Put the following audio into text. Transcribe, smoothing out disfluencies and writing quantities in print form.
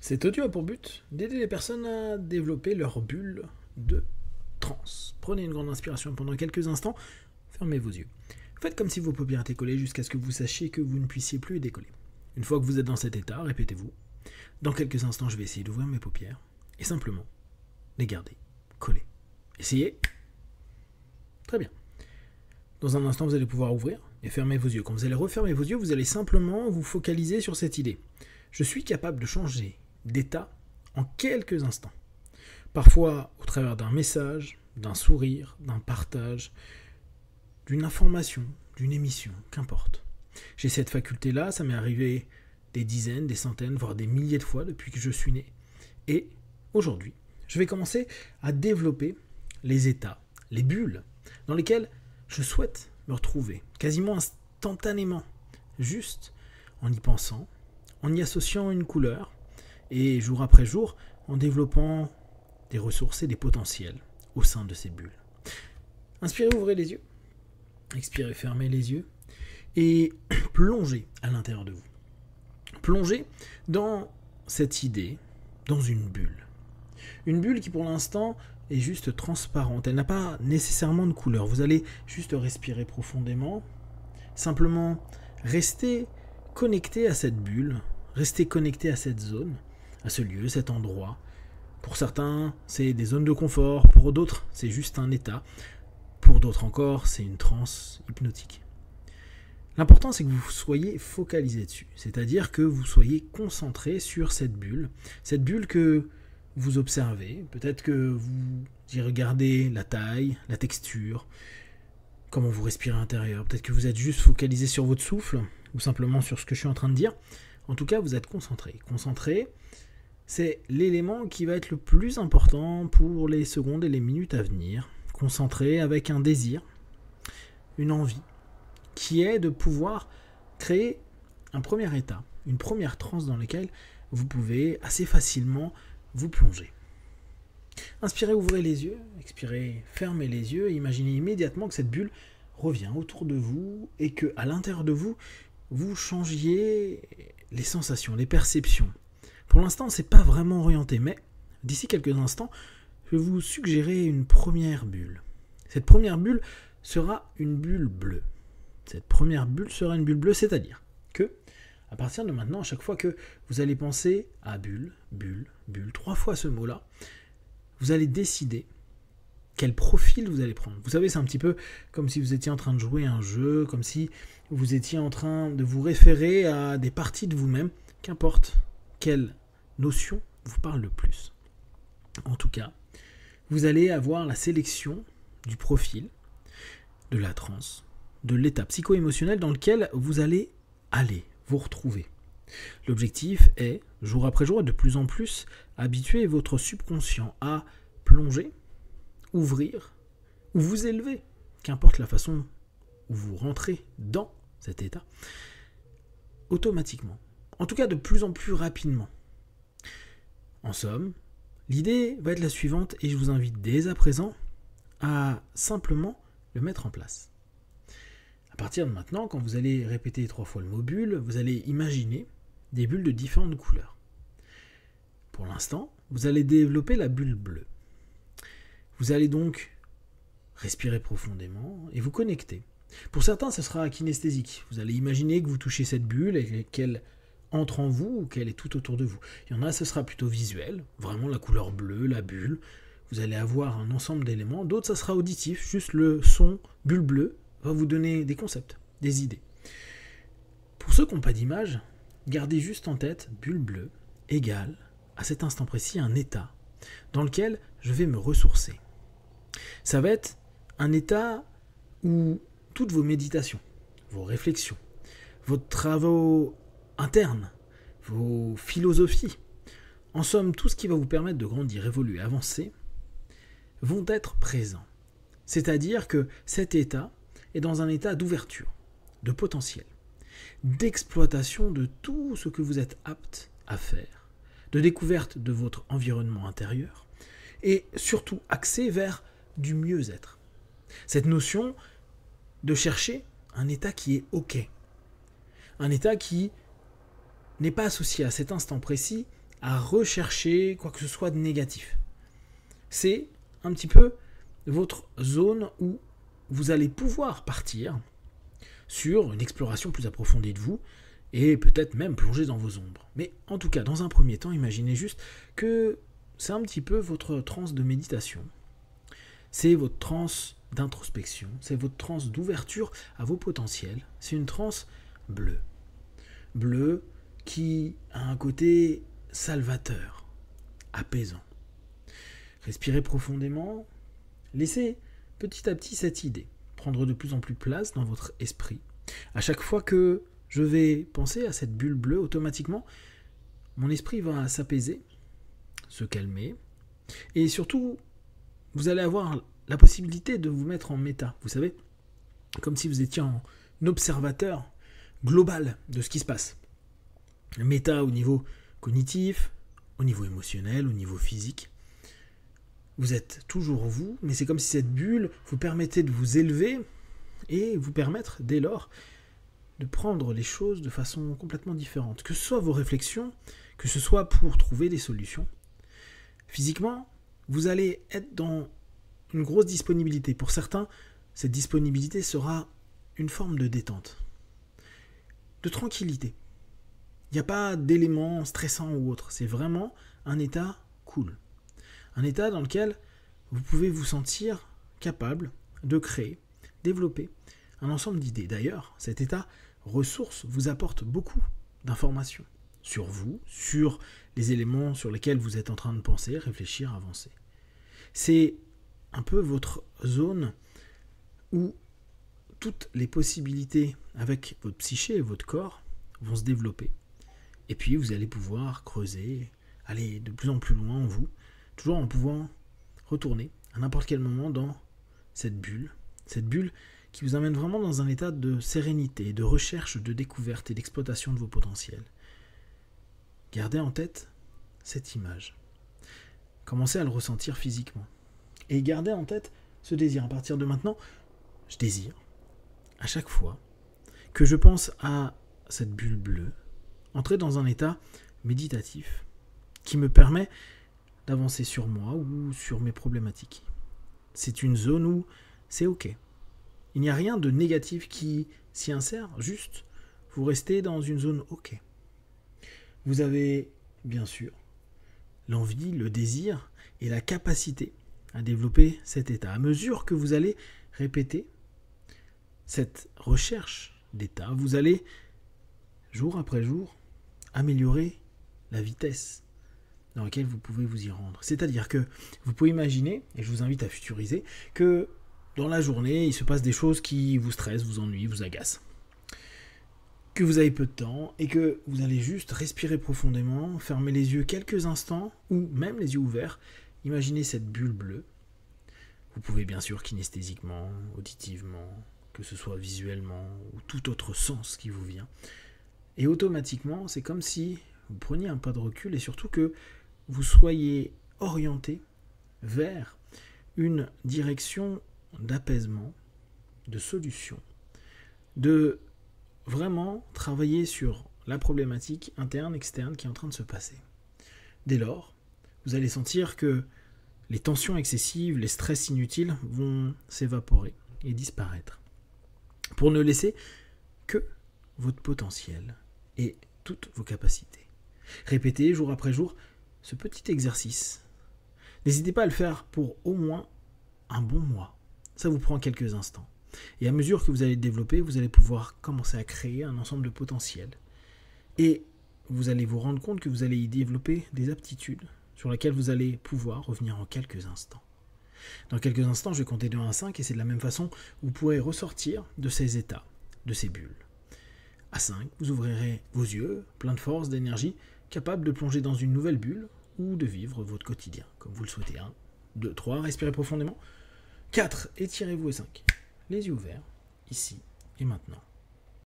Cet audio a pour but d'aider les personnes à développer leur bulle de transe. Prenez une grande inspiration pendant quelques instants, fermez vos yeux. Faites comme si vos paupières étaient collées jusqu'à ce que vous sachiez que vous ne puissiez plus les décoller. Une fois que vous êtes dans cet état, répétez-vous. Dans quelques instants, je vais essayer d'ouvrir mes paupières et simplement les garder collées. Essayez. Très bien. Dans un instant, vous allez pouvoir ouvrir et fermer vos yeux. Quand vous allez refermer vos yeux, vous allez simplement vous focaliser sur cette idée. Je suis capable de changer d'état en quelques instants. Parfois au travers d'un message, d'un sourire, d'un partage, d'une information, d'une émission, qu'importe. J'ai cette faculté-là, ça m'est arrivé des dizaines, des centaines, voire des milliers de fois depuis que je suis né. Et aujourd'hui, je vais commencer à développer les états, les bulles, dans lesquelles je souhaite me retrouver, quasiment instantanément, juste en y pensant, en y associant une couleur, et jour après jour, en développant des ressources et des potentiels au sein de ces bulles. Inspirez, ouvrez les yeux. Expirez, fermez les yeux. Et plongez à l'intérieur de vous. Plongez dans cette idée, dans une bulle. Une bulle qui pour l'instant est juste transparente. Elle n'a pas nécessairement de couleur. Vous allez juste respirer profondément. Simplement rester connecté à cette bulle. Rester connecté à cette zone, à ce lieu, cet endroit. Pour certains, c'est des zones de confort. Pour d'autres, c'est juste un état. Pour d'autres encore, c'est une transe hypnotique. L'important, c'est que vous soyez focalisé dessus. C'est-à-dire que vous soyez concentré sur cette bulle que vous observez. Peut-être que vous y regardez la taille, la texture, comment vous respirez à l'intérieur. Peut-être que vous êtes juste focalisé sur votre souffle ou simplement sur ce que je suis en train de dire. En tout cas, vous êtes concentré. Concentré, c'est l'élément qui va être le plus important pour les secondes et les minutes à venir. Concentré avec un désir, une envie, qui est de pouvoir créer un premier état, une première transe dans laquelle vous pouvez assez facilement vous plonger. Inspirez, ouvrez les yeux, expirez, fermez les yeux et imaginez immédiatement que cette bulle revient autour de vous et que à l'intérieur de vous, vous changiez les sensations, les perceptions. Pour l'instant, c'est pas vraiment orienté, mais d'ici quelques instants, je vais vous suggérer une première bulle. Cette première bulle sera une bulle bleue. Cette première bulle sera une bulle bleue, c'est-à-dire que, à partir de maintenant, à chaque fois que vous allez penser à bulle, bulle, bulle, 3 fois ce mot-là, vous allez décider quel profil vous allez prendre. Vous savez, c'est un petit peu comme si vous étiez en train de jouer un jeu, comme si vous étiez en train de vous référer à des parties de vous-même, qu'importe quelle notion vous parle le plus. En tout cas, vous allez avoir la sélection du profil, de la transe, de l'état psycho-émotionnel dans lequel vous allez aller, vous retrouver. L'objectif est, jour après jour, de plus en plus, habituer votre subconscient à plonger, ouvrir ou vous élever, qu'importe la façon où vous rentrez dans cet état, automatiquement. En tout cas, de plus en plus rapidement. En somme, l'idée va être la suivante et je vous invite dès à présent à simplement le mettre en place. À partir de maintenant, quand vous allez répéter 3 fois le mot bulle, vous allez imaginer des bulles de différentes couleurs. Pour l'instant, vous allez développer la bulle bleue. Vous allez donc respirer profondément et vous connecter. Pour certains, ce sera kinesthésique. Vous allez imaginer que vous touchez cette bulle et qu'elle entre en vous ou qu'elle est tout autour de vous. Il y en a, ce sera plutôt visuel, vraiment la couleur bleue, la bulle. Vous allez avoir un ensemble d'éléments. D'autres, ça sera auditif, juste le son bulle bleue va vous donner des concepts, des idées. Pour ceux qui n'ont pas d'image, gardez juste en tête bulle bleue égale à cet instant précis un état dans lequel je vais me ressourcer. Ça va être un état où toutes vos méditations, vos réflexions, vos travaux internes, vos philosophies, en somme tout ce qui va vous permettre de grandir, évoluer, avancer, vont être présents. C'est-à-dire que cet état est dans un état d'ouverture, de potentiel, d'exploitation de tout ce que vous êtes apte à faire, de découverte de votre environnement intérieur et surtout axé vers du mieux-être. Cette notion de chercher un état qui est OK, un état qui n'est pas associé à cet instant précis à rechercher quoi que ce soit de négatif. C'est un petit peu votre zone où vous allez pouvoir partir sur une exploration plus approfondie de vous et peut-être même plonger dans vos ombres. Mais en tout cas, dans un premier temps, imaginez juste que c'est un petit peu votre transe de méditation. C'est votre transe d'introspection, c'est votre transe d'ouverture à vos potentiels. C'est une transe bleue. Bleue qui a un côté salvateur, apaisant. Respirez profondément, laissez petit à petit cette idée prendre de plus en plus place dans votre esprit. À chaque fois que je vais penser à cette bulle bleue, automatiquement, mon esprit va s'apaiser, se calmer, et surtout, vous allez avoir la possibilité de vous mettre en méta. Vous savez, comme si vous étiez en observateur global de ce qui se passe. Méta au niveau cognitif, au niveau émotionnel, au niveau physique. Vous êtes toujours vous, mais c'est comme si cette bulle vous permettait de vous élever et vous permettre, dès lors, de prendre les choses de façon complètement différente. Que ce soit vos réflexions, que ce soit pour trouver des solutions. Physiquement, vous allez être dans une grosse disponibilité. Pour certains, cette disponibilité sera une forme de détente, de tranquillité. Il n'y a pas d'éléments stressants ou autres. C'est vraiment un état cool. Un état dans lequel vous pouvez vous sentir capable de créer, développer un ensemble d'idées. D'ailleurs, cet état ressource vous apporte beaucoup d'informations sur vous, sur les éléments sur lesquels vous êtes en train de penser, réfléchir, avancer. C'est un peu votre zone où toutes les possibilités avec votre psyché et votre corps vont se développer. Et puis vous allez pouvoir creuser, aller de plus en plus loin en vous, toujours en pouvant retourner à n'importe quel moment dans cette bulle qui vous amène vraiment dans un état de sérénité, de recherche, de découverte et d'exploitation de vos potentiels. Gardez en tête cette image. Commencez à le ressentir physiquement. Et gardez en tête ce désir. À partir de maintenant, je désire, à chaque fois que je pense à cette bulle bleue, entrer dans un état méditatif qui me permet d'avancer sur moi ou sur mes problématiques. C'est une zone où c'est ok. Il n'y a rien de négatif qui s'y insère, juste vous restez dans une zone ok. Vous avez bien sûr l'envie, le désir et la capacité à développer cet état. À mesure que vous allez répéter cette recherche d'état, vous allez jour après jour améliorer la vitesse dans laquelle vous pouvez vous y rendre. C'est-à-dire que vous pouvez imaginer, et je vous invite à futuriser, que dans la journée, il se passe des choses qui vous stressent, vous ennuient, vous agacent. Que vous avez peu de temps et que vous allez juste respirer profondément, fermer les yeux quelques instants, ou même les yeux ouverts, imaginez cette bulle bleue. Vous pouvez bien sûr kinesthésiquement, auditivement, que ce soit visuellement, ou tout autre sens qui vous vient. Et automatiquement, c'est comme si vous preniez un pas de recul et surtout que vous soyez orienté vers une direction d'apaisement, de solution, de vraiment travailler sur la problématique interne, externe qui est en train de se passer. Dès lors, vous allez sentir que les tensions excessives, les stress inutiles vont s'évaporer et disparaître pour ne laisser que votre potentiel et toutes vos capacités. Répétez jour après jour ce petit exercice. N'hésitez pas à le faire pour au moins un bon mois. Ça vous prend quelques instants. Et à mesure que vous allez développer, vous allez pouvoir commencer à créer un ensemble de potentiels. Et vous allez vous rendre compte que vous allez y développer des aptitudes sur lesquelles vous allez pouvoir revenir en quelques instants. Dans quelques instants, je vais compter de 1 à 5 et c'est de la même façon que vous pourrez ressortir de ces états, de ces bulles. À 5, vous ouvrirez vos yeux, plein de force, d'énergie, capable de plonger dans une nouvelle bulle ou de vivre votre quotidien, comme vous le souhaitez. 1, 2, 3, respirez profondément. 4, étirez-vous et 5. Les yeux ouverts, ici et maintenant.